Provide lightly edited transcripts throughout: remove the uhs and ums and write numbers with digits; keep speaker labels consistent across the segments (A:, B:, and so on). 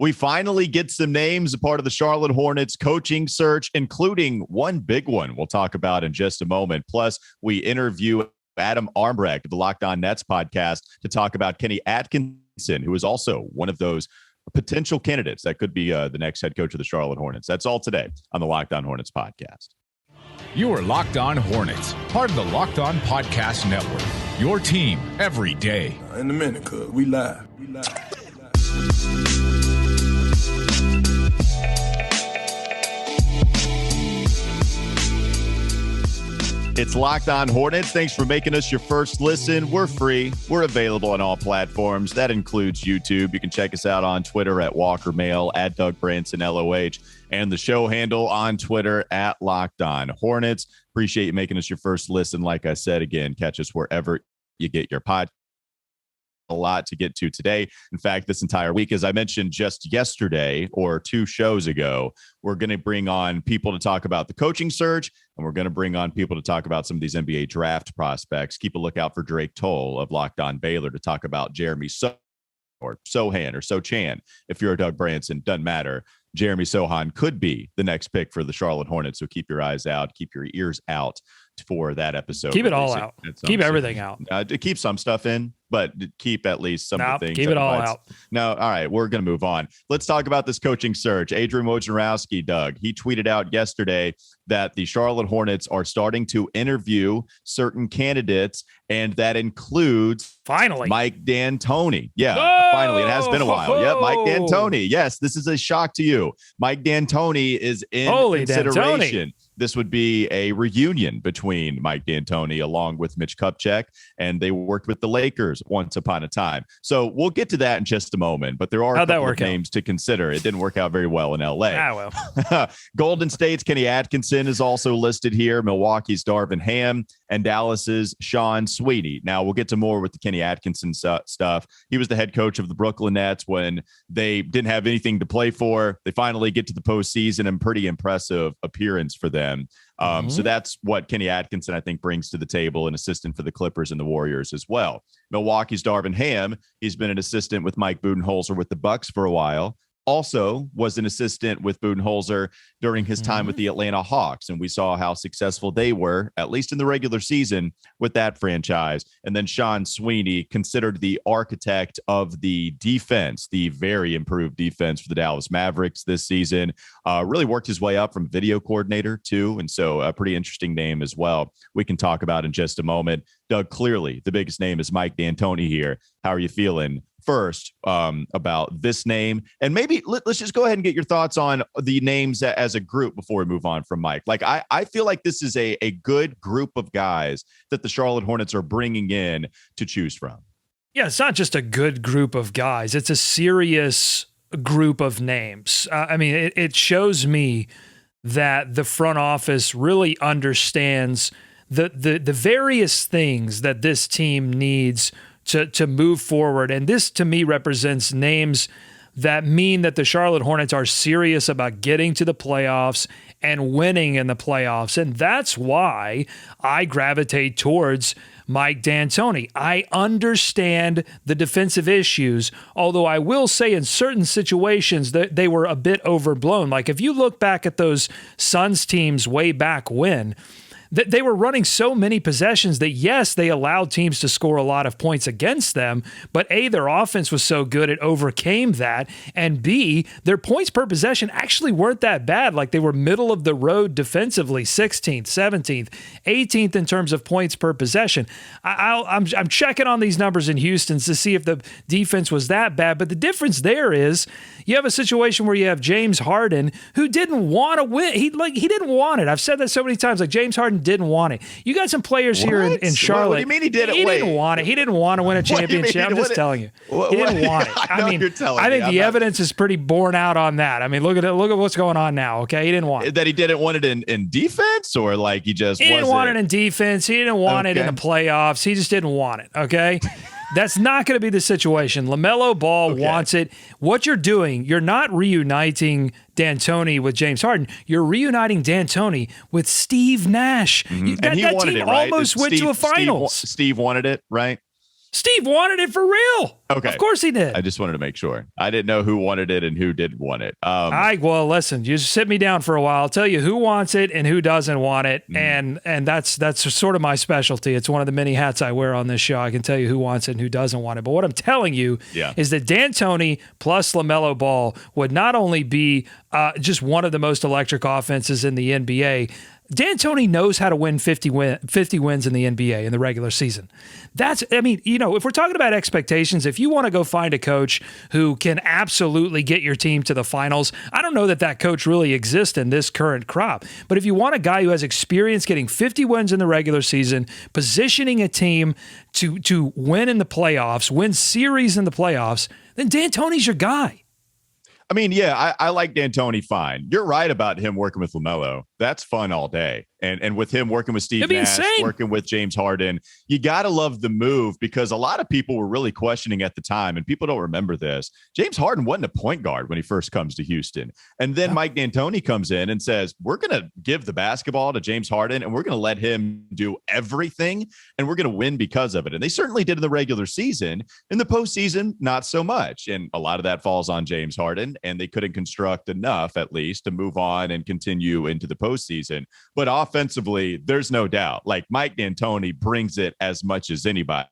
A: We finally get some names, a part of the Charlotte Hornets coaching search, including one big one we'll talk about in just a moment. Plus, we interview Adam Armbrecht of the Locked On Nets podcast to talk about Kenny Atkinson, who is also one of those potential candidates that could be the next head coach of the Charlotte Hornets. That's all today on the Locked On Hornets podcast.
B: You are Locked On Hornets, part of the Locked On Podcast Network, your team every day.
C: In a minute, cuz we live.
A: It's Locked On Hornets. Thanks for making us your first listen. We're free. We're available on all platforms. That includes YouTube. You can check us out on Twitter at Walker Mail, at Doug Branson LOH, and the show handle on Twitter at Locked On Hornets. Appreciate you making us your first listen. Like I said, again, catch us wherever you get your podcast. A lot to get to today. In fact, this entire week, as I mentioned just yesterday or 2 shows ago, we're going to bring on people to talk about the coaching search, and we're going to bring on people to talk about some of these NBA draft prospects. Keep a lookout for Drake Toll of Locked On Baylor to talk about Jeremy Sohan or Sochan. If you're a Doug Branson, doesn't matter. Jeremy Sohan could be the next pick for the Charlotte Hornets. So keep your eyes out, keep your ears out for that episode.
D: Keep it all out. Keep everything out.
A: To keep some stuff in, but keep at least some of the things.
D: Keep it all out.
A: No, all right, we're going to move on. Let's talk about this coaching search. Adrian Wojnarowski, Doug, he tweeted out yesterday that the Charlotte Hornets are starting to interview certain candidates, and that includes
D: finally
A: Mike D'Antoni. Yeah, finally. It has been a while. Yep, Mike D'Antoni. Yes, this is a shock to you. Mike D'Antoni is in consideration.
D: D'Antoni.
A: This would be a reunion between Mike D'Antoni along with Mitch Kupchak, and they worked with the Lakers once upon a time. So we'll get to that in just a moment, but there are a couple of names to consider. It didn't work out very well in LA.
D: Well.
A: Golden State's Kenny Atkinson is also listed here, Milwaukee's Darvin Ham, and Dallas's Sean Sweeney. Now, we'll get to more with the Kenny Atkinson stuff. He was the head coach of the Brooklyn Nets when they didn't have anything to play for. They finally get to the postseason, and pretty impressive appearance for them. So that's what Kenny Atkinson, I think, brings to the table, an assistant for the Clippers and the Warriors as well. Milwaukee's Darvin Ham, he's been an assistant with Mike Budenholzer with the Bucks for a while. Also was an assistant with Budenholzer during his time with the Atlanta Hawks. And we saw how successful they were, at least in the regular season, with that franchise. And then Sean Sweeney, considered the architect of the defense, the very improved defense for the Dallas Mavericks this season, really worked his way up from video coordinator too. And so a pretty interesting name as well. We can talk about in just a moment. Doug, clearly the biggest name is Mike D'Antoni here. How are you feeling first about this name? And maybe let's just go ahead and get your thoughts on the names as a group before we move on from Mike. Like, I feel like this is a good group of guys that the Charlotte Hornets are bringing in to choose from.
D: Yeah, it's not just a good group of guys. It's a serious group of names. I mean, it shows me that the front office really understands the various things that this team needs to move forward. And this, to me, represents names that mean that the Charlotte Hornets are serious about getting to the playoffs and winning in the playoffs. And that's why I gravitate towards Mike D'Antoni. I understand the defensive issues, although I will say in certain situations that they were a bit overblown. Like if you look back at those Suns teams way back when, they were running so many possessions that, yes, they allowed teams to score a lot of points against them, but A, their offense was so good it overcame that, and B, their points per possession actually weren't that bad. Like they were middle of the road defensively, 16th, 17th, 18th in terms of points per possession. I'm checking on these numbers in Houston to see if the defense was that bad, but the difference there is you have a situation where you have James Harden who didn't want to win. He didn't want it. I've said that so many times. Like James Harden didn't want it. You got some players here in Charlotte.
A: What do you mean he didn't?
D: He didn't want it. He didn't want to win a championship. I'm just telling you. He didn't want it. I mean, I think the evidence is pretty borne out on that. I mean, look at what's going on now. Okay, he didn't want it.
A: That he didn't want it in defense, or like he just
D: didn't want it in defense. He didn't want it in the playoffs. He just didn't want it. Okay. That's not going to be the situation. LaMelo Ball wants it. What you're doing, you're not reuniting D'Antoni with James Harden. You're reuniting D'Antoni with Steve Nash.
A: And he wanted
D: team
A: it, right?
D: almost went to a finals.
A: Steve wanted it, right?
D: Steve wanted it for real.
A: Okay.
D: Of course he did.
A: I just wanted to make sure. I didn't know who wanted it and who didn't want it.
D: Well, listen, you just sit me down for a while. I'll tell you who wants it and who doesn't want it. And that's sort of my specialty. It's one of the many hats I wear on this show. I can tell you who wants it and who doesn't want it. But what I'm telling you is that D'Antoni plus LaMelo Ball would not only be just one of the most electric offenses in the NBA, D'Antoni knows how to win 50 wins in the NBA in the regular season. If we're talking about expectations, if you want to go find a coach who can absolutely get your team to the finals, I don't know that coach really exists in this current crop. But if you want a guy who has experience getting 50 wins in the regular season, positioning a team to win in the playoffs, win series in the playoffs, then D'Antoni's your guy.
A: I mean, yeah, I like D'Antoni fine. You're right about him working with LaMelo. That's fun all day. And with him working with Steve Nash, working with James Harden, you got to love the move because a lot of people were really questioning at the time, and people don't remember this. James Harden wasn't a point guard when he first comes to Houston. And then Mike D'Antoni comes in and says, we're going to give the basketball to James Harden, and we're going to let him do everything, and we're going to win because of it. And they certainly did in the regular season. In the postseason, not so much. And a lot of that falls on James Harden, and they couldn't construct enough, at least, to move on and continue into the postseason. But offensively, there's no doubt. Like Mike D'Antoni brings it as much as anybody.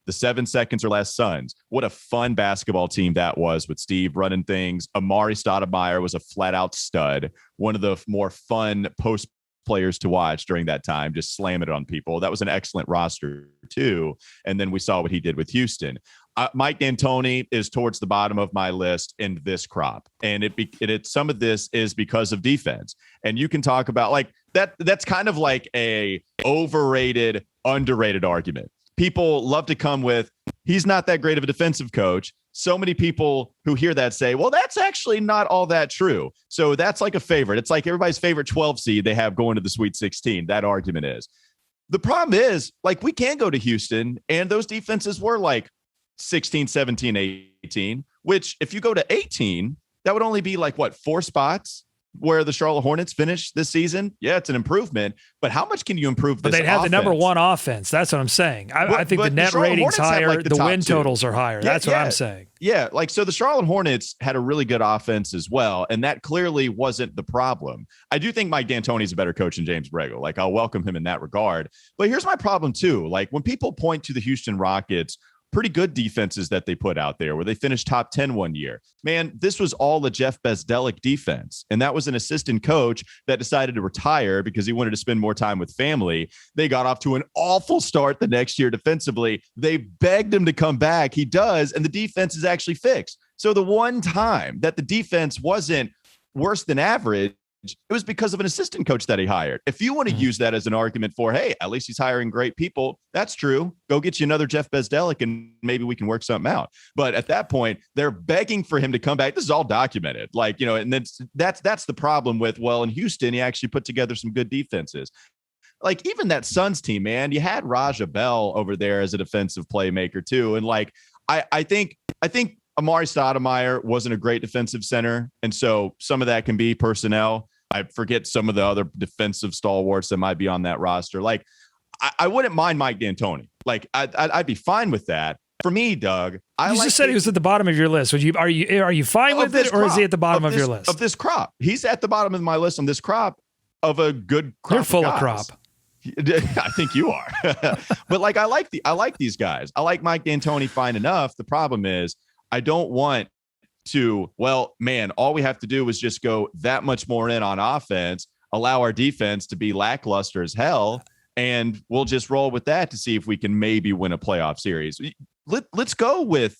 A: The 7 seconds or less Suns. What a fun basketball team that was with Steve running things. Amari Stoudemire was a flat out stud. One of the more fun post players to watch during that time, just slamming it on people. That was an excellent roster too. And then we saw what he did with Houston. Mike D'Antoni is towards the bottom of my list in this crop. And some of this is because of defense. And you can talk about like that. That's kind of like a overrated, underrated argument. People love to come with, he's not that great of a defensive coach. So many people who hear that say, well, that's actually not all that true. So that's like a favorite. It's like everybody's favorite 12 seed they have going to the Sweet 16. That argument is. The problem is, like, we can go to Houston, and those defenses were like 16, 17, 18, which if you go to 18, that would only be like, what, 4 spots where the Charlotte Hornets finished this season? Yeah, it's an improvement, but how much can you improve this?
D: But they'd have the number one offense. That's what I'm saying. I think the net rating's higher. Like the win totals are higher. That's what I'm saying.
A: Yeah, like so the Charlotte Hornets had a really good offense as well, and that clearly wasn't the problem. I do think Mike D'Antoni's a better coach than James Borrego. Like, I'll welcome him in that regard. But here's my problem too. Like, when people point to the Houston Rockets, pretty good defenses that they put out there where they finished top 10 one year. Man, this was all a Jeff Bezdelic defense. And that was an assistant coach that decided to retire because he wanted to spend more time with family. They got off to an awful start the next year defensively. They begged him to come back. He does. And the defense is actually fixed. So the one time that the defense wasn't worse than average, it was because of an assistant coach that he hired. If you want to use that as an argument for, hey, at least he's hiring great people, that's true. Go get you another Jeff Bezdelic and maybe we can work something out. But at that point, they're begging for him to come back. This is all documented. Like, and that's the problem with, well, in Houston, he actually put together some good defenses. Like, even that Suns team, man, you had Raja Bell over there as a defensive playmaker too. And like, I think Amari Stoudemire wasn't a great defensive center. And so some of that can be personnel. I forget some of the other defensive stalwarts that might be on that roster. Like, I wouldn't mind Mike D'Antoni. Like, I'd be fine with that. For me, Doug,
D: you just said he was at the bottom of your list. Are you fine with it, or is he at the bottom of your list?
A: Of this crop, he's at the bottom of my list on this crop of a good crop.
D: You're full of crop.
A: I think you are. But like, I like these guys. I like Mike D'Antoni fine enough. The problem is, I don't want to, well, man, all we have to do is just go that much more in on offense, allow our defense to be lackluster as hell, and we'll just roll with that to see if we can maybe win a playoff series. Let's go with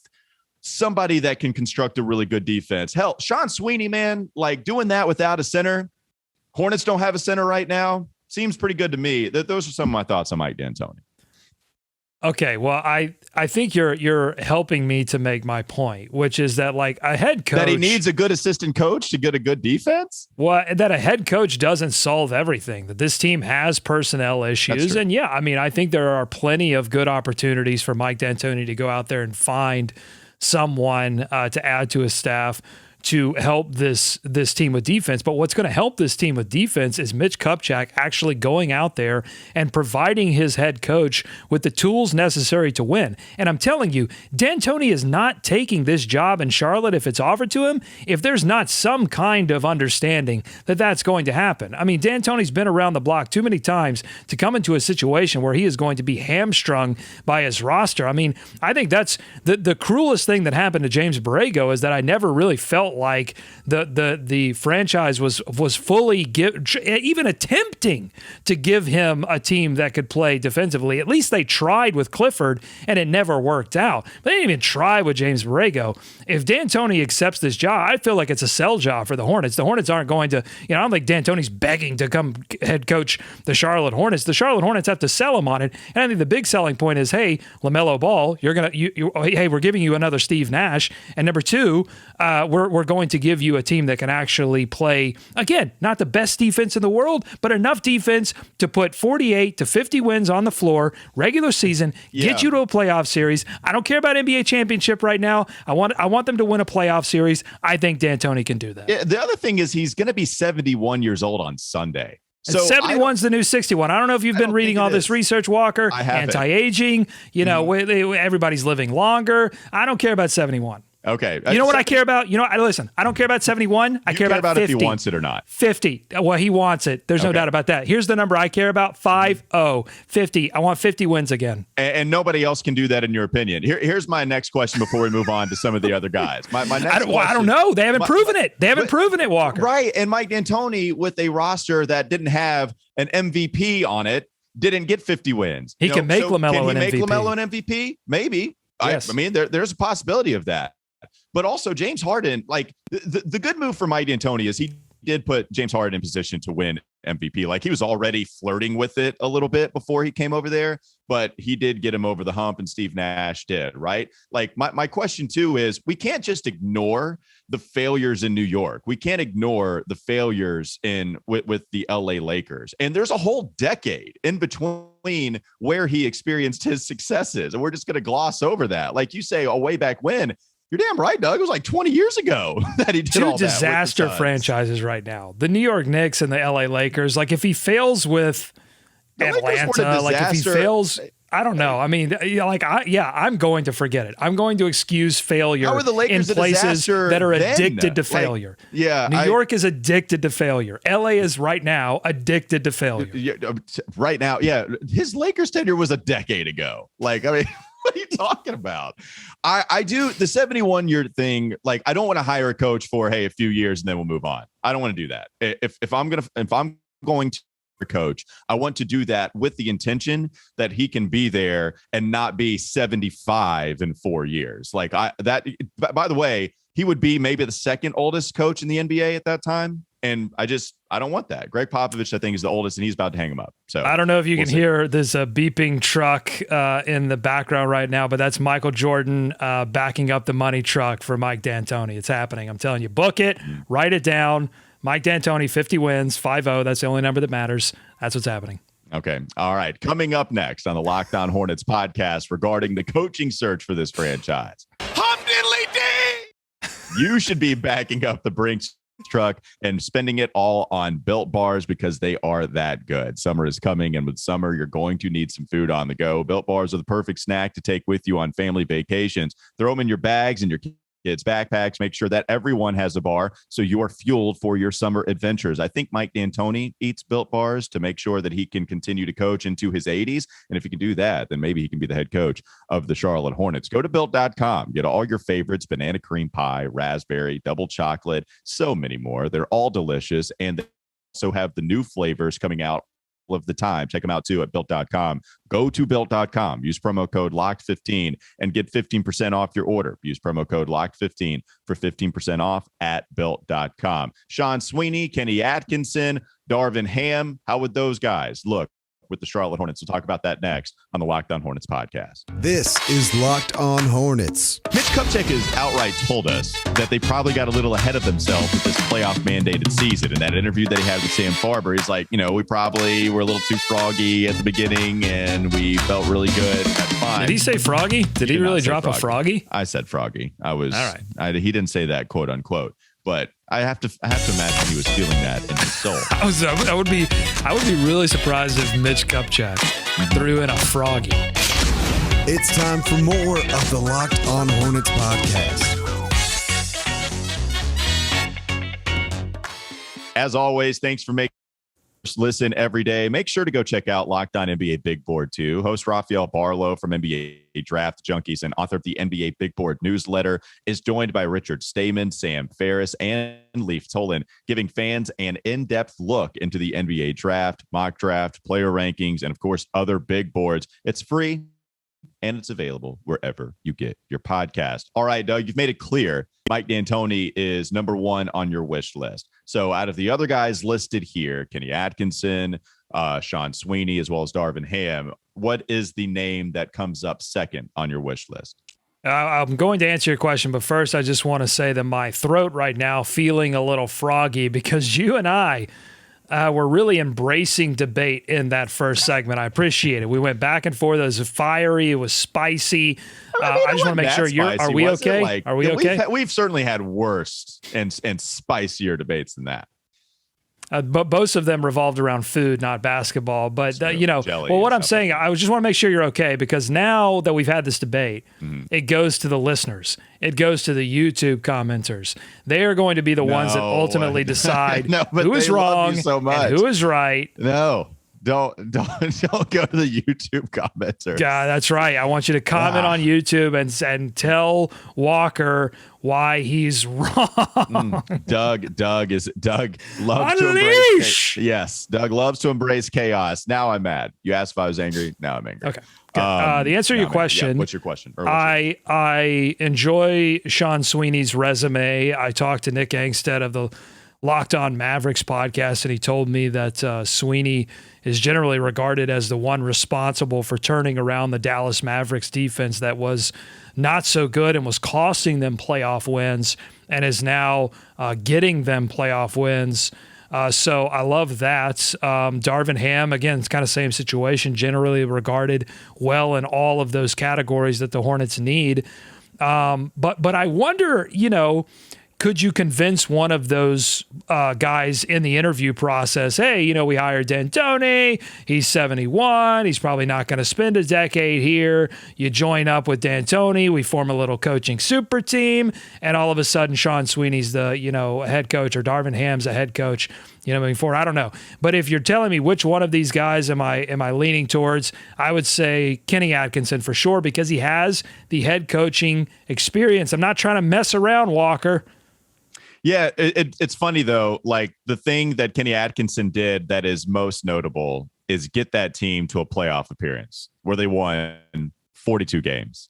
A: somebody that can construct a really good defense. Hell, Sean Sweeney, man, like doing that without a center. Hornets don't have a center right now. Seems pretty good to me. Those are some of my thoughts on Mike D'Antoni.
D: Okay, well, I think you're helping me to make my point, which is that like a head coach,
A: that he needs a good assistant coach to get a good defense.
D: Well, that a head coach doesn't solve everything. That this team has personnel issues, and yeah, I mean, I think there are plenty of good opportunities for Mike D'Antoni to go out there and find someone to add to his staff to help this team with defense. But what's going to help this team with defense is Mitch Kupchak actually going out there and providing his head coach with the tools necessary to win. And I'm telling you, D'Antoni is not taking this job in Charlotte if it's offered to him, if there's not some kind of understanding that that's going to happen. I mean, D'Antoni's been around the block too many times to come into a situation where he is going to be hamstrung by his roster. I mean, I think that's the cruelest thing that happened to James Borrego is that I never really felt like the franchise was fully even attempting to give him a team that could play defensively. At least they tried with Clifford, and it never worked out. But they didn't even try with James Borrego. If D'Antoni accepts this job, I feel like it's a sell job for the Hornets. The Hornets aren't going to, I don't think D'Antoni's begging to come head coach the Charlotte Hornets. The Charlotte Hornets have to sell him on it. And I think the big selling point is, hey, LaMelo Ball, hey, we're giving you another Steve Nash. And number two, we're going to give you a team that can actually play, again, not the best defense in the world, but enough defense to put 48 to 50 wins on the floor, regular season, get you to a playoff series. I don't care about NBA championship right now. I want them to win a playoff series. I think D'Antoni can do that.
A: Yeah, the other thing is he's going to be 71 years old on Sunday.
D: So 71's the new 61. I don't know if you've been reading all this research, Walker.
A: I haven't.
D: Anti-aging, everybody's living longer. I don't care about 71.
A: Okay.
D: You know what I care about? Listen, I don't care about 71. I care about 50.
A: If he wants it or not.
D: 50. Well, he wants it. There's no doubt about that. Here's the number I care about. 50. I want 50 wins again.
A: And nobody else can do that in your opinion. Here's my next question before we move on to some of the other guys. My next question,
D: I don't know. They haven't proven it. They haven't proven it, Walker.
A: Right. And Mike D'Antoni with a roster that didn't have an MVP on it didn't get 50 wins.
D: He can make LaMelo an MVP.
A: Can he make LaMelo an MVP? Maybe.
D: Yes.
A: I mean, there's a possibility of that. But also James Harden, like the good move for Mike D'Antoni is he did put James Harden in position to win MVP. Like he was already flirting with it a little bit before he came over there, but he did get him over the hump and Steve Nash did, right? Like my question too is we can't just ignore the failures in New York. We can't ignore the failures with the LA Lakers. And there's a whole decade in between where he experienced his successes. And we're just going to gloss over that. Like you say, way back when. You're damn right, Doug. It was like 20 years ago that he did all that.
D: Two disaster franchises right now. The New York Knicks and the LA Lakers. Like if he fails with Atlanta, like if he fails, I don't know. I mean, I'm going to forget it. I'm going to excuse failure in places that are addicted to failure. New York is addicted to failure. LA is right now addicted to failure.
A: Right now, yeah. His Lakers tenure was a decade ago. Like, I mean, what are you talking about? I do the 71-year thing. Like, I don't want to hire a coach for, hey, a few years and then we'll move on. I don't want to do that. If I'm going to coach, I want to do that with the intention that he can be there and not be 75 in 4 years. Like by the way, he would be maybe the second oldest coach in the NBA at that time. And I don't want that. Greg Popovich, I think, is the oldest, and he's about to hang him up. So
D: I don't know if you can hear this beeping truck in the background right now, but that's Michael Jordan backing up the money truck for Mike D'Antoni. It's happening. I'm telling you, book it, write it down. Mike D'Antoni, 50 wins, 5-0. That's the only number that matters. That's what's happening.
A: Okay. All right. Coming up next on the Locked On Hornets podcast regarding the coaching search for this franchise.
B: Hum diddly dee!
A: You should be backing up the Brinks truck and spending it all on Built Bars because they are that good. Summer is coming, and with summer, you're going to need some food on the go. Built Bars are the perfect snack to take with you on family vacations. Throw them in your bags and your kids' backpacks. Make sure that everyone has a bar so you are fueled for your summer adventures. I think Mike D'Antoni eats Built Bars to make sure that he can continue to coach into his 80s. And if he can do that, then maybe he can be the head coach of the Charlotte Hornets. Go to Built.com. Get all your favorites: banana cream pie, raspberry, double chocolate, so many more. They're all delicious. And they also have the new flavors coming out of the time. Check them out too at Built.com. Go to Built.com. Use promo code LOCKED15 and get 15% off your order. Use promo code LOCKED15 for 15% off at Built.com. Sean Sweeney, Kenny Atkinson, Darvin Ham. How would those guys look with the Charlotte Hornets? We'll talk about that next on the Locked On Hornets podcast.
E: This is Locked On Hornets.
A: Mitch Kupchak has outright told us that they probably got a little ahead of themselves with this playoff mandated season. In that interview that he had with Sam Farber, he's like, we probably were a little too froggy at the beginning and we felt really good. That's fine.
D: Did he say froggy? Did he really drop a froggy?
A: I said froggy.
D: All right.
A: He didn't say that, quote unquote. but I have to imagine he was feeling that in his soul.
D: I would be really surprised if Mitch Kupchak threw in a froggy.
E: It's time for more of the Locked On Hornets podcast.
A: As always, thanks for making us listen every day. Make sure to go check out Locked On NBA Big Board too. Host Rafael Barlow from NBA Draft Junkies and author of the NBA Big Board newsletter is joined by Richard Stamen, Sam Ferris, and Leif Tolan, giving fans an in-depth look into the NBA draft, mock draft, player rankings, and of course, other big boards. It's free and it's available wherever you get your podcast. All right, Doug, you've made it clear Mike D'Antoni is number one on your wish list. So out of the other guys listed here, Kenny Atkinson, Sean Sweeney, as well as Darvin Ham, what is the name that comes up second on your wish list?
D: I'm going to answer your question, but first I just want to say that my throat right now feeling a little froggy because you and I were really embracing debate in that first segment. I appreciate it. We went back and forth. It was fiery. It was spicy. I just want to make sure are we okay? Are we okay?
A: We've certainly had worse and spicier debates than that.
D: But both of them revolved around food, not basketball. But, what I'm saying, I just want to make sure you're okay, because now that we've had this debate, it goes to the listeners. It goes to the YouTube commenters. They are going to be the ones that ultimately decide who is wrong and who is right.
A: No. Don't go to the YouTube commenter.
D: Yeah, that's right. I want you to comment on YouTube and tell Walker why he's wrong.
A: Doug loves to embrace. Yes, Doug loves to embrace chaos. Now I'm mad. You asked if I was angry. Now I'm angry.
D: Okay. The answer to your question.
A: Yeah, what's your question?
D: I enjoy Sean Sweeney's resume. I talked to Nick Angstead of the Locked On Mavericks podcast, and he told me that Sweeney is generally regarded as the one responsible for turning around the Dallas Mavericks defense that was not so good and was costing them playoff wins, and is now getting them playoff wins. So I love that. Darvin Ham, again, it's kind of same situation, generally regarded well in all of those categories that the Hornets need. But I wonder, could you convince one of those guys in the interview process, hey, we hired D'Antoni, he's 71, he's probably not going to spend a decade here. You join up with D'Antoni, we form a little coaching super team, and all of a sudden Sean Sweeney's the, head coach, or Darvin Ham's a head coach, moving forward. I don't know. But if you're telling me which one of these guys am I leaning towards, I would say Kenny Atkinson for sure, because he has the head coaching experience. I'm not trying to mess around, Walker.
A: Yeah, it's funny, though. Like, the thing that Kenny Atkinson did that is most notable is get that team to a playoff appearance where they won 42 games.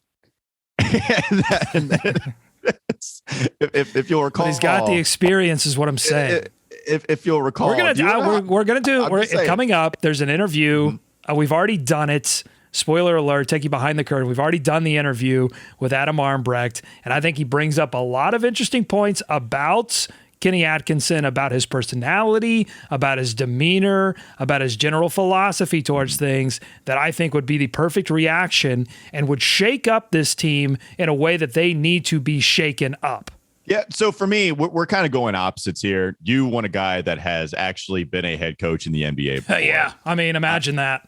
A: If you'll recall,
D: but he's got the experience, is what I'm saying.
A: If you'll recall,
D: coming up. There's an interview. We've already done it. Spoiler alert, take you behind the curtain. We've already done the interview with Adam Armbrecht, and I think he brings up a lot of interesting points about Kenny Atkinson, about his personality, about his demeanor, about his general philosophy towards things that I think would be the perfect reaction and would shake up this team in a way that they need to be shaken up.
A: Yeah, so for me, we're kind of going opposites here. You want a guy that has actually been a head coach in the NBA before.
D: Yeah, I mean, imagine that.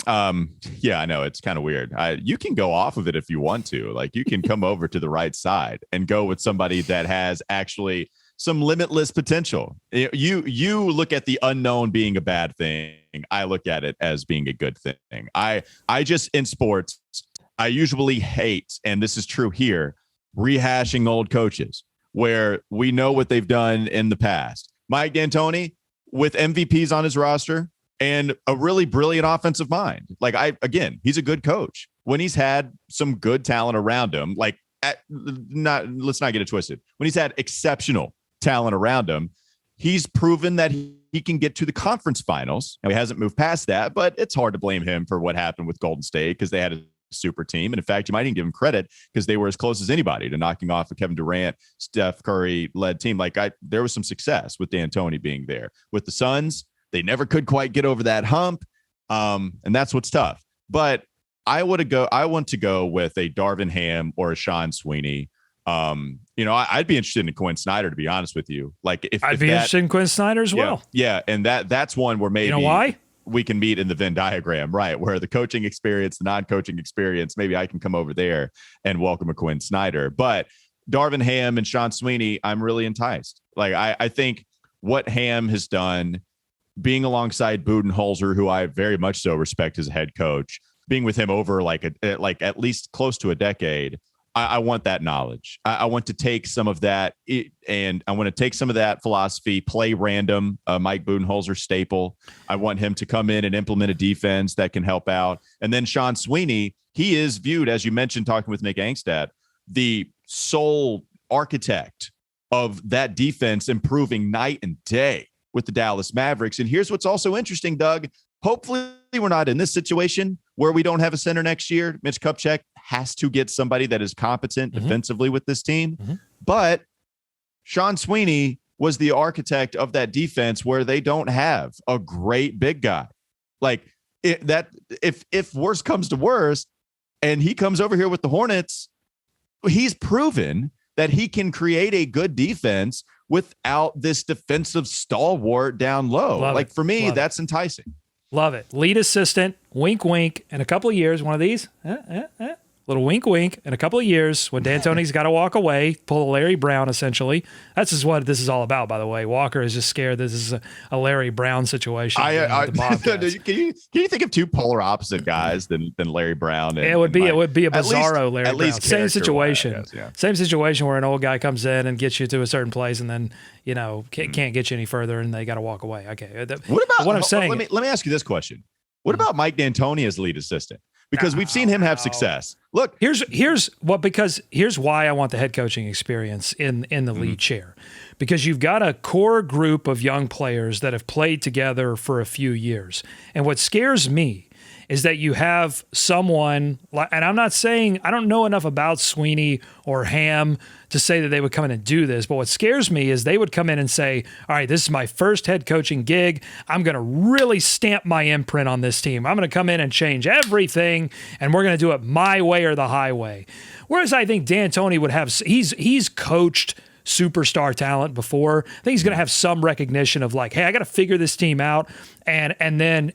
A: Yeah, I know it's kind of weird. You can go off of it if you want to. Like, you can come over to the right side and go with somebody that has actually some limitless potential. You look at the unknown being a bad thing. I look at it as being a good thing. I just, in sports, I usually hate, and this is true here, rehashing old coaches where we know what they've done in the past. Mike D'Antoni with MVPs on his roster and a really brilliant offensive mind. He's a good coach when he's had some good talent around him. Let's not get it twisted. When he's had exceptional talent around him, he's proven that he can get to the conference finals. Now, he hasn't moved past that, but it's hard to blame him for what happened with Golden State because they had a super team. And in fact, you might even give him credit because they were as close as anybody to knocking off a Kevin Durant, Steph Curry led team. There was some success with D'Antoni being there. With the Suns, they never could quite get over that hump. And that's what's tough. But I want to go with a Darvin Ham or a Sean Sweeney I'd be interested in Quinn Snyder, to be honest with you. Like
D: I'd be interested in Quinn Snyder as well.
A: Yeah. And that's one where maybe,
D: why?
A: We can meet in the Venn diagram, right? Where the coaching experience, the non-coaching experience, maybe I can come over there and welcome a Quinn Snyder. But Darvin Ham and Sean Sweeney, I'm really enticed. Like, I think what Ham has done, being alongside Budenholzer, who I very much so respect as a head coach, being with him over like at least close to a decade, I want that knowledge. I want to take some of that, and I want to take some of that philosophy, play random, Mike Budenholzer staple. I want him to come in and implement a defense that can help out. And then Sean Sweeney, he is viewed, as you mentioned, talking with Nick Angstad, the sole architect of that defense improving night and day with the Dallas Mavericks. And here's what's also interesting, Doug. Hopefully we're not in this situation where we don't have a center next year. Mitch Kupchak has to get somebody that is competent defensively with this team. But Sean Sweeney was the architect of that defense where they don't have a great big guy. Like if worse comes to worse and he comes over here with the Hornets, he's proven that he can create a good defense without this defensive stalwart down low. For me, that's enticing.
D: Love it. Lead assistant, wink, wink, in a couple of years, one of these, little wink, wink, in a couple of years when D'Antoni's got to walk away, pull a Larry Brown, essentially. That's just what this is all about, by the way. Walker is just scared this is a Larry Brown situation.
A: Can you think of two polar opposite guys than Larry Brown?
D: It would be a bizarro Larry Brown. Same situation.
A: Guess, yeah.
D: Same situation where an old guy comes in and gets you to a certain place and then, can't get you any further and they got to walk away. Okay. What I'm saying?
A: Let me ask you this question. What about Mike D'Antoni as lead assistant? Because we've seen him have success. Look,
D: here's why I want the head coaching experience in the lead chair. Because you've got a core group of young players that have played together for a few years. And what scares me is that you have someone, and I'm not saying, I don't know enough about Sweeney or Ham to say that they would come in and do this, but what scares me is they would come in and say, all right, this is my first head coaching gig. I'm going to really stamp my imprint on this team. I'm going to come in and change everything, and we're going to do it my way or the highway. Whereas I think D'Antoni would have, he's coached superstar talent before. I think he's going to have some recognition of like, hey, I got to figure this team out, and then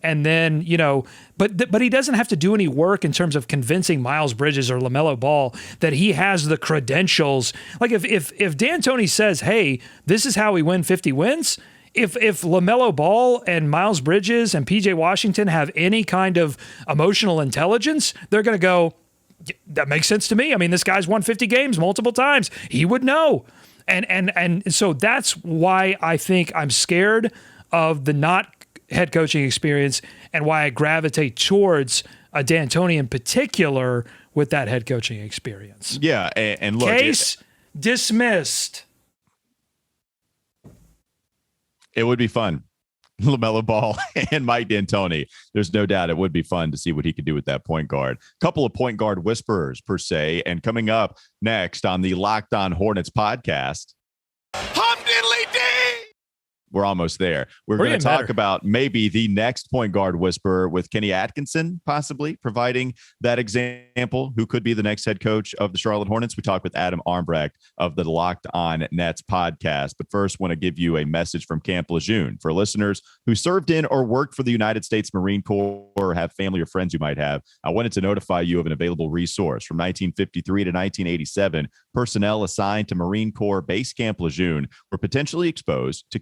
D: but he doesn't have to do any work in terms of convincing Miles Bridges or LaMelo Ball that he has the credentials. Like if D'Antoni says, hey, this is how we win 50 wins. If LaMelo Ball and Miles Bridges and PJ Washington have any kind of emotional intelligence, they're going to go, that makes sense to me. I mean, this guy's won 50 games multiple times. He would know. And so that's why I think I'm scared of the not head coaching experience and why I gravitate towards a D'Antoni in particular with that head coaching experience.
A: Yeah, and look.
D: Case dismissed.
A: It would be fun. LaMelo Ball and Mike D'Antoni. There's no doubt it would be fun to see what he could do with that point guard. Couple of point guard whisperers per se. And coming up next on the Locked On Hornets podcast, we're almost there. We're going to talk about maybe the next point guard whisperer with Kenny Atkinson, possibly providing that example. Who could be the next head coach of the Charlotte Hornets? We talk with Adam Armbrecht of the Locked On Nets podcast. But first, want to give you a message from Camp Lejeune for listeners who served in or worked for the United States Marine Corps or have family or friends you might have. I wanted to notify you of an available resource. From 1953 to 1987, personnel assigned to Marine Corps Base Camp Lejeune were potentially exposed to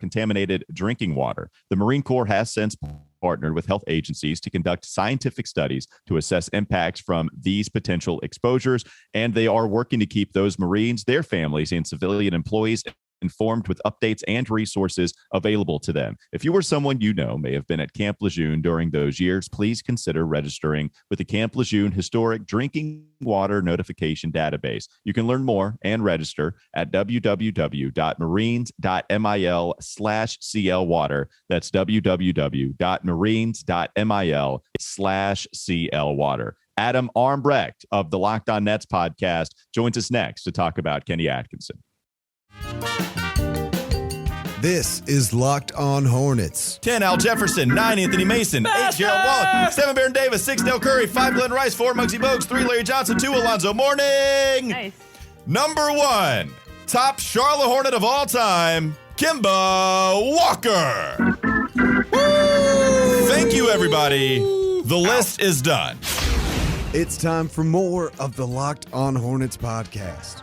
A: contaminated drinking water. The Marine Corps has since partnered with health agencies to conduct scientific studies to assess impacts from these potential exposures, and they are working to keep those Marines, their families, and civilian employees informed with updates and resources available to them. If you or someone you know may have been at Camp Lejeune during those years, please consider registering with the Camp Lejeune Historic Drinking Water Notification Database. You can learn more and register at www.marines.mil/CLwater. That's www.marines.mil/CLwater. Adam Armbrecht of the Locked On Nets podcast joins us next to talk about Kenny Atkinson.
E: This is Locked On Hornets.
A: 10, Al Jefferson. 9, Anthony Mason. 8, Gerald Wallach. 7, Baron Davis. 6, Dale Curry. 5, Glenn Rice. 4, Muggsy Bogues. 3, Larry Johnson. 2, Alonzo Mourning.
F: Nice.
A: Number 1, top Charlotte Hornet of all time, Kemba Walker. Thank you, everybody. The list is done.
E: It's time for more of the Locked On Hornets podcast.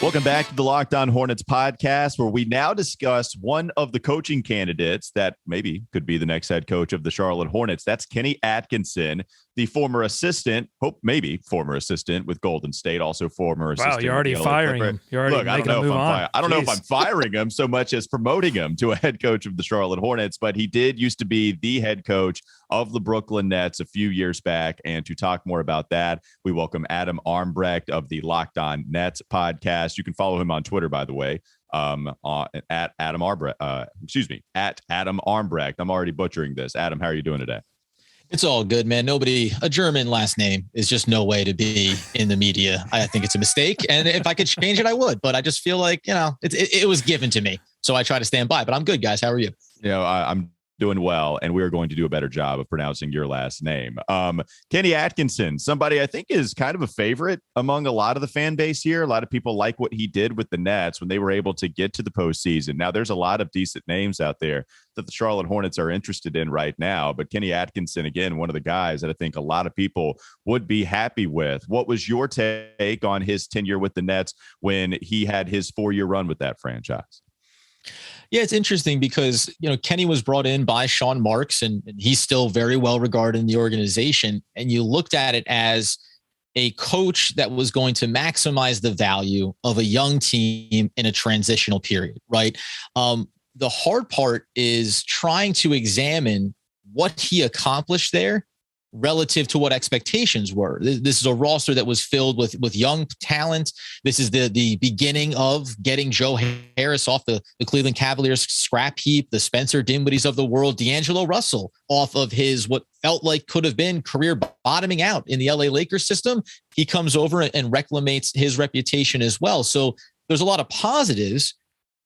A: Welcome back to the Locked On Hornets podcast, where we now discuss one of the coaching candidates that maybe could be the next head coach of the Charlotte Hornets. That's Kenny Atkinson, the former assistant, maybe former assistant with Golden State, also former assistant.
D: Wow, you're already firing him. You're already making him move on.
A: I don't know if I'm firing him so much as promoting him to a head coach of the Charlotte Hornets, but he did used to be the head coach of the Brooklyn Nets a few years back. And to talk more about that, we welcome Adam Armbrecht of the Locked On Nets podcast. You can follow him on Twitter, by the way, at Adam Armbrecht. At Adam Armbrecht. I'm already butchering this. Adam, how are you doing today?
F: It's all good, man. A German last name is just no way to be in the media. I think it's a mistake. And if I could change it, I would. But I just feel like, it was given to me. So I try to stand by. But I'm good, guys. How are you?
A: I'm doing well, and we're going to do a better job of pronouncing your last name. Kenny Atkinson, somebody I think is kind of a favorite among a lot of the fan base here. A lot of people like what he did with the Nets when they were able to get to the postseason. Now, there's a lot of decent names out there that the Charlotte Hornets are interested in right now, but Kenny Atkinson, again, one of the guys that I think a lot of people would be happy with. What was your take on his tenure with the Nets when he had his 4-year run with that franchise?
F: Yeah, it's interesting because, Kenny was brought in by Sean Marks and he's still very well regarded in the organization. And you looked at it as a coach that was going to maximize the value of a young team in a transitional period, right? The hard part is trying to examine what he accomplished there relative to what expectations were. This is a roster that was filled with young talent. This is the beginning of getting Joe Harris off the Cleveland Cavaliers scrap heap, the Spencer Dinwiddie's of the world, D'Angelo Russell off of his what felt like could have been career bottoming out in the LA Lakers system. He comes over and reclamates his reputation as well. So there's a lot of positives.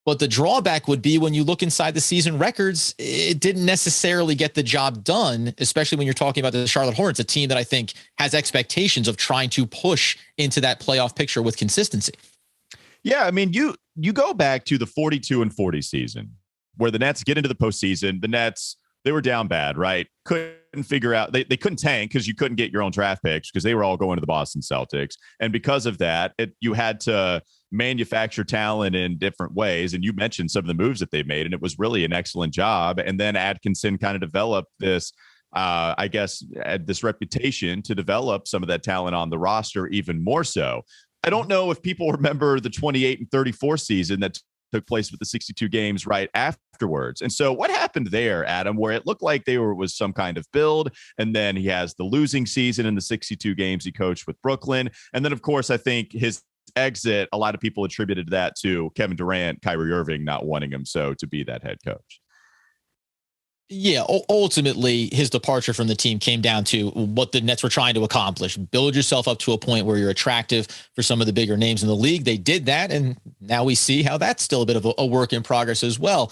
F: But the drawback would be when you look inside the season records, it didn't necessarily get the job done, especially when you're talking about the Charlotte Hornets, a team that I think has expectations of trying to push into that playoff picture with consistency.
A: Yeah, I mean, you go back to the 42-40 season where the Nets get into the postseason. The Nets, they were down bad, right? Couldn't figure out, they couldn't tank because you couldn't get your own draft picks because they were all going to the Boston Celtics. And because of that, you had to manufacture talent in different ways. And you mentioned some of the moves that they made, and it was really an excellent job. And then Atkinson kind of developed this, this reputation to develop some of that talent on the roster even more so. I don't know if people remember the 28-34 season that took place with the 62 games right afterwards. And so what happened there, Adam, where it looked like was some kind of build, and then he has the losing season in the 62 games he coached with Brooklyn. And then, of course, I think his exit, a lot of people attributed that to Kevin Durant, Kyrie Irving not wanting him to be that head coach.
F: Yeah, ultimately, his departure from the team came down to what the Nets were trying to accomplish. Build yourself up to a point where you're attractive for some of the bigger names in the league. They did that, and now we see how that's still a bit of a work in progress as well.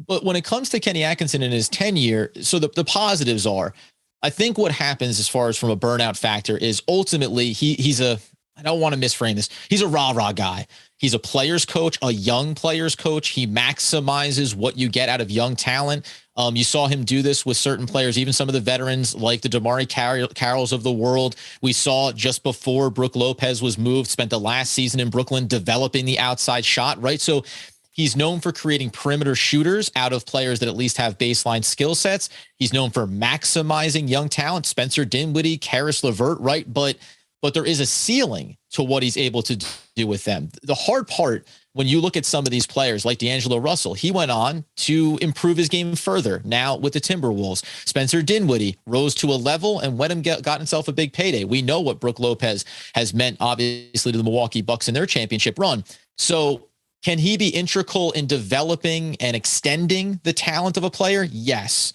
F: But when it comes to Kenny Atkinson and his tenure, so the positives are, I think what happens as far as from a burnout factor is ultimately he's I don't want to misframe this. He's a rah-rah guy. He's a player's coach, a young player's coach. He maximizes what you get out of young talent. You saw him do this with certain players, even some of the veterans like the DeMarre Carrolls of the world. We saw just before Brook Lopez was moved, spent the last season in Brooklyn developing the outside shot, right? So he's known for creating perimeter shooters out of players that at least have baseline skill sets. He's known for maximizing young talent, Spencer Dinwiddie, Karis LeVert, right? But there is a ceiling to what he's able to do with them. The hard part, when you look at some of these players like D'Angelo Russell, he went on to improve his game further now with the Timberwolves. Spencer Dinwiddie rose to a level and went and got himself a big payday. We know what Brook Lopez has meant, obviously, to the Milwaukee Bucks in their championship run. So can he be integral in developing and extending the talent of a player? Yes.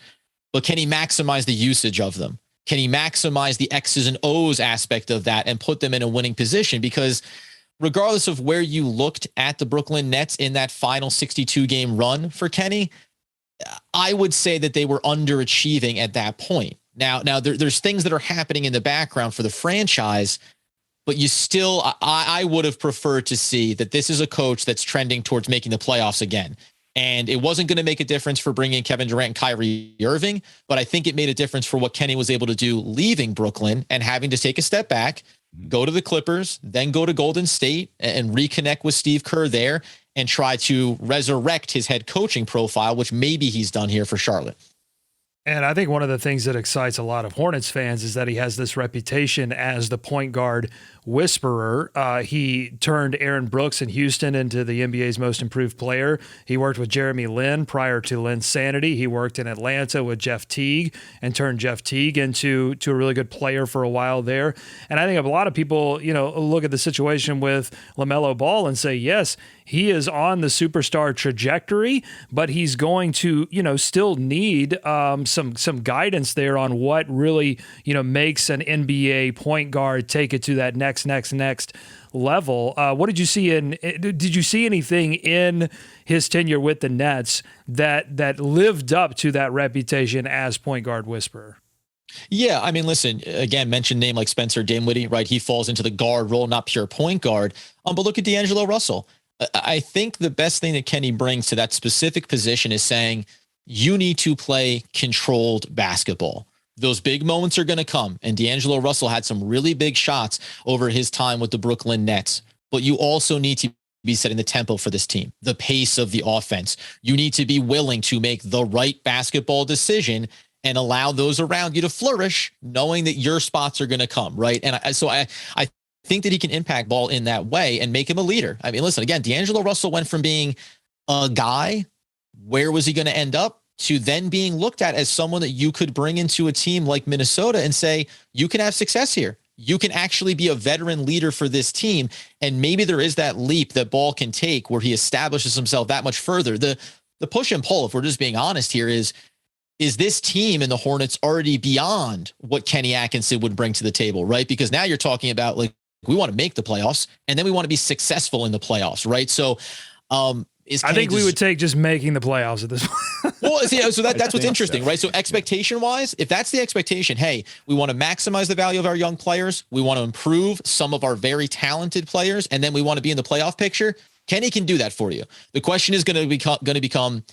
F: But can he maximize the usage of them? Can he maximize the X's and O's aspect of that and put them in a winning position? Because regardless of where you looked at the Brooklyn Nets in that final 62-game run for Kenny, I would say that they were underachieving at that point. Now there's things that are happening in the background for the franchise, but you still, I would have preferred to see that this is a coach that's trending towards making the playoffs again. And it wasn't going to make a difference for bringing Kevin Durant and Kyrie Irving, but I think it made a difference for what Kenny was able to do leaving Brooklyn and having to take a step back, go to the Clippers, then go to Golden State and reconnect with Steve Kerr there and try to resurrect his head coaching profile, which maybe he's done here for Charlotte.
D: And I think one of the things that excites a lot of Hornets fans is that he has this reputation as the point guard whisperer. He turned Aaron Brooks in Houston into the NBA's most improved player. He worked with Jeremy Lin prior to Lin's sanity. He worked in Atlanta with Jeff Teague and turned Jeff Teague into a really good player for a while there. And I think a lot of people, look at the situation with LaMelo Ball and say, yes, he is on the superstar trajectory, but he's going to, still need some guidance there on what really, makes an NBA point guard take it to that next level. What did you see did you see anything in his tenure with the Nets that lived up to that reputation as point guard whisperer?
F: Yeah, I mean, listen, again, mention name like Spencer Dinwiddie, right? He falls into the guard role, not pure point guard. But look at D'Angelo Russell. I think the best thing that Kenny brings to that specific position is saying you need to play controlled basketball. Those big moments are going to come. And D'Angelo Russell had some really big shots over his time with the Brooklyn Nets. But you also need to be setting the tempo for this team, the pace of the offense. You need to be willing to make the right basketball decision and allow those around you to flourish, knowing that your spots are going to come, right? And so I think that he can impact ball in that way and make him a leader. I mean, listen, again, D'Angelo Russell went from being a guy, where was he going to end up, to then being looked at as someone that you could bring into a team like Minnesota and say, you can have success here. You can actually be a veteran leader for this team. And maybe there is that leap that Ball can take where he establishes himself that much further. The push and pull, if we're just being honest here, is this team in the Hornets already beyond what Kenny Atkinson would bring to the table, right? Because now you're talking about, like, we want to make the playoffs and then we want to be successful in the playoffs, right? So,
D: I think we would take just making the playoffs at this point.
F: Well, so that's what's interesting, right? So expectation-wise, if that's the expectation, hey, we want to maximize the value of our young players, we want to improve some of our very talented players, and then we want to be in the playoff picture, Kenny can do that for you. The question is going to become,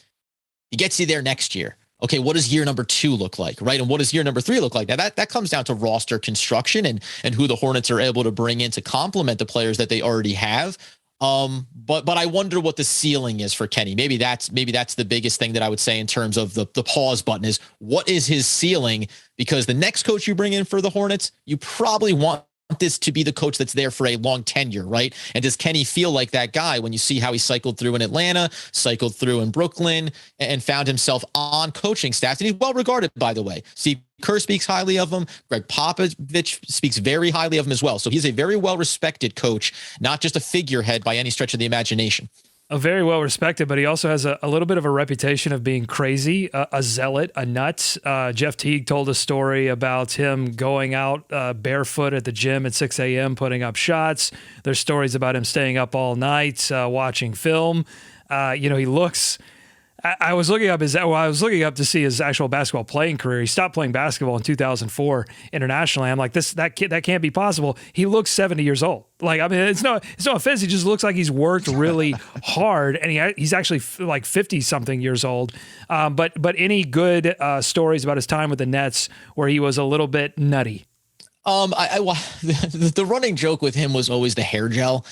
F: he gets you there next year. Okay, what does year number 2 look like, right? And what does year number 3 look like? Now, that comes down to roster construction and who the Hornets are able to bring in to complement the players that they already have. But I wonder what the ceiling is for Kenny. Maybe that's the biggest thing that I would say in terms of the pause button is, what is his ceiling? Because the next coach you bring in for the Hornets, you probably want this to be the coach that's there for a long tenure, right? And does Kenny feel like that guy when you see how he cycled through in Atlanta, cycled through in Brooklyn, and found himself on coaching staffs? And he's well regarded, by the way. Steve Kerr speaks highly of him. Greg Popovich speaks very highly of him as well. So he's a very well-respected coach, not just a figurehead by any stretch of the imagination.
D: A very well respected, but he also has a little bit of a reputation of being crazy, a zealot, a nut. Jeff Teague told a story about him going out barefoot at the gym at 6 a.m., putting up shots. There's stories about him staying up all night, watching film. He looks... I was looking up to see his actual basketball playing career. He stopped playing basketball in 2004 internationally. I'm like, that can't be possible. He looks 70 years old. Like, I mean, it's no offense. He just looks like he's worked really hard, and he's actually like 50 something years old. But any good stories about his time with the Nets where he was a little bit nutty?
F: The running joke with him was always the hair gel.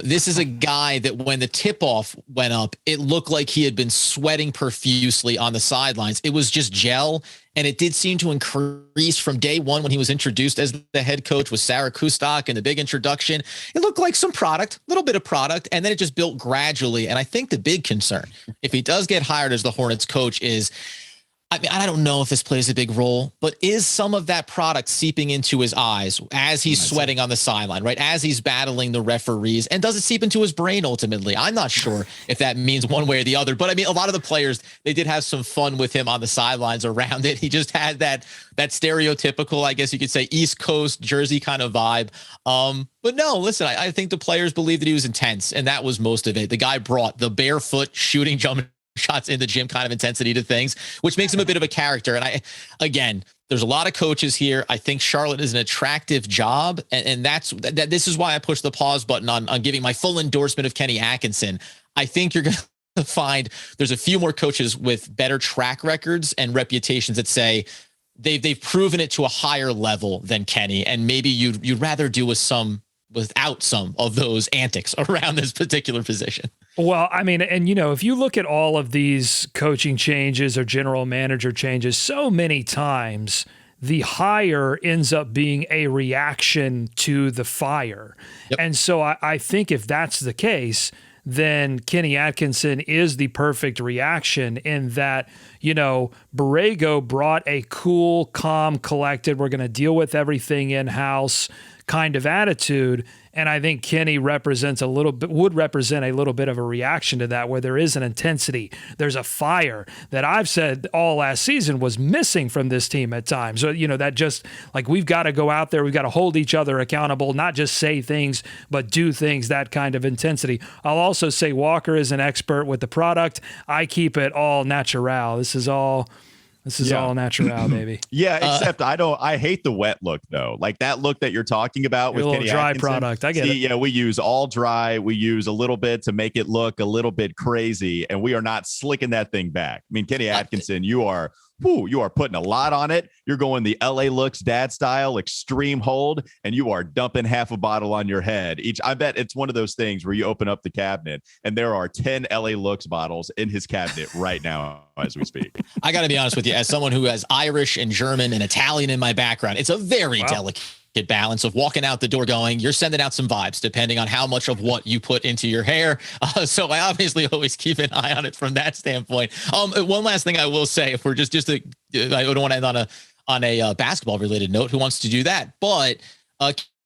F: This is a guy that when the tip-off went up, it looked like he had been sweating profusely on the sidelines. It was just gel, and it did seem to increase from day one when he was introduced as the head coach with Sarah Kustok and the big introduction. It looked like some product, a little bit of product, and then it just built gradually. And I think the big concern, if he does get hired as the Hornets coach, is, I mean, I don't know if this plays a big role, but is some of that product seeping into his eyes as he's sweating on the sideline, right? As he's battling the referees, and does it seep into his brain ultimately? I'm not sure if that means one way or the other, but I mean, a lot of the players, they did have some fun with him on the sidelines around it. He just had that stereotypical, I guess you could say, East Coast Jersey kind of vibe. But no, listen, I think the players believed that he was intense, and that was most of it. The guy brought the barefoot shooting jump shots in the gym kind of intensity to things, which makes him a bit of a character. And again, There's a lot of coaches here. I think Charlotte is an attractive job. And this is why I push the pause button on giving my full endorsement of Kenny Atkinson. I think you're going to find there's a few more coaches with better track records and reputations that say they've proven it to a higher level than Kenny. And maybe you'd rather do without some of those antics around this particular position.
D: Well, I mean, and if you look at all of these coaching changes or general manager changes, so many times the hire ends up being a reaction to the fire. Yep. And so I think if that's the case, then Kenny Atkinson is the perfect reaction in that, Borrego brought a cool, calm, collected, we're going to deal with everything in-house kind of attitude. And I think Kenny would represent a little bit of a reaction to that, where there is an intensity. There's a fire that I've said all last season was missing from this team at times. So, that just like, we've got to go out there. We've got to hold each other accountable, not just say things, but do things, that kind of intensity. I'll also say Walker is an expert with the product. I keep it all natural. This is all natural, baby.
A: Yeah, except I hate the wet look though. Like that look that you're talking about with Kenny
D: dry
A: Atkinson.
D: Product. I get it.
A: Yeah, we use all dry. We use a little bit to make it look a little bit crazy, and we are not slicking that thing back. I mean, Kenny Atkinson, you are putting a lot on it. You're going the LA Looks dad style extreme hold, and you are dumping half a bottle on your head each. I bet it's one of those things where you open up the cabinet and there are 10 LA Looks bottles in his cabinet right now as we speak.
F: I got to be honest with you, as someone who has Irish and German and Italian in my background, it's a very delicate balance of walking out the door going, you're sending out some vibes depending on how much of what you put into your hair. So I obviously always keep an eye on it from that standpoint. One last thing I will say, if we're I don't want to end on a basketball related note, who wants to do that? But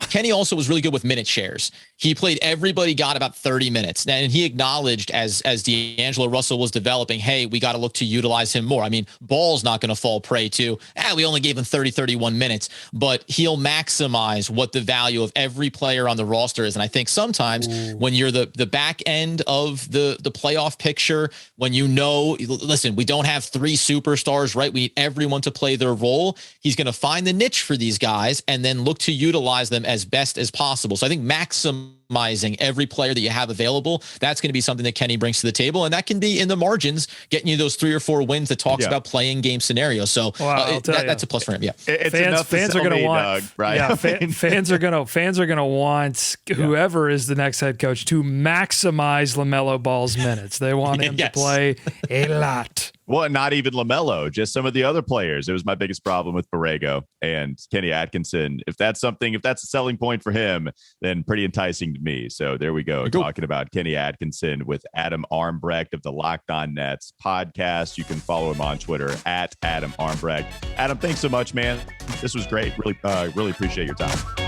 F: Kenny also was really good with minute shares. He played everybody got about 30 minutes. And he acknowledged as D'Angelo Russell was developing, hey, we got to look to utilize him more. I mean, Ball's not going to fall prey to, we only gave him 31 minutes, but he'll maximize what the value of every player on the roster is. And I think sometimes when you're the back end of the playoff picture, when listen, we don't have 3 superstars, right? We need everyone to play their role. He's going to find the niche for these guys and then look to utilize them as best as possible. So I think maximizing every player that you have available, that's going to be something that Kenny brings to the table. And that can be in the margins, getting you those 3 or 4 wins that talks about playing game scenarios. So that's a plus for him. Yeah.
D: Fans are going to want, Doug, right? Yeah, fans are going to want whoever is the next head coach to maximize LaMelo Ball's minutes. They want him to play a lot.
A: Well, not even LaMelo, just some of the other players. It was my biggest problem with Borrego and Kenny Atkinson. If that's a selling point for him, then pretty enticing to me. So there we go. Talking about Kenny Atkinson with Adam Armbrecht of the Locked On Nets podcast. You can follow him on Twitter at Adam Armbrecht. Adam, thanks so much, man. This was great. Really appreciate your time.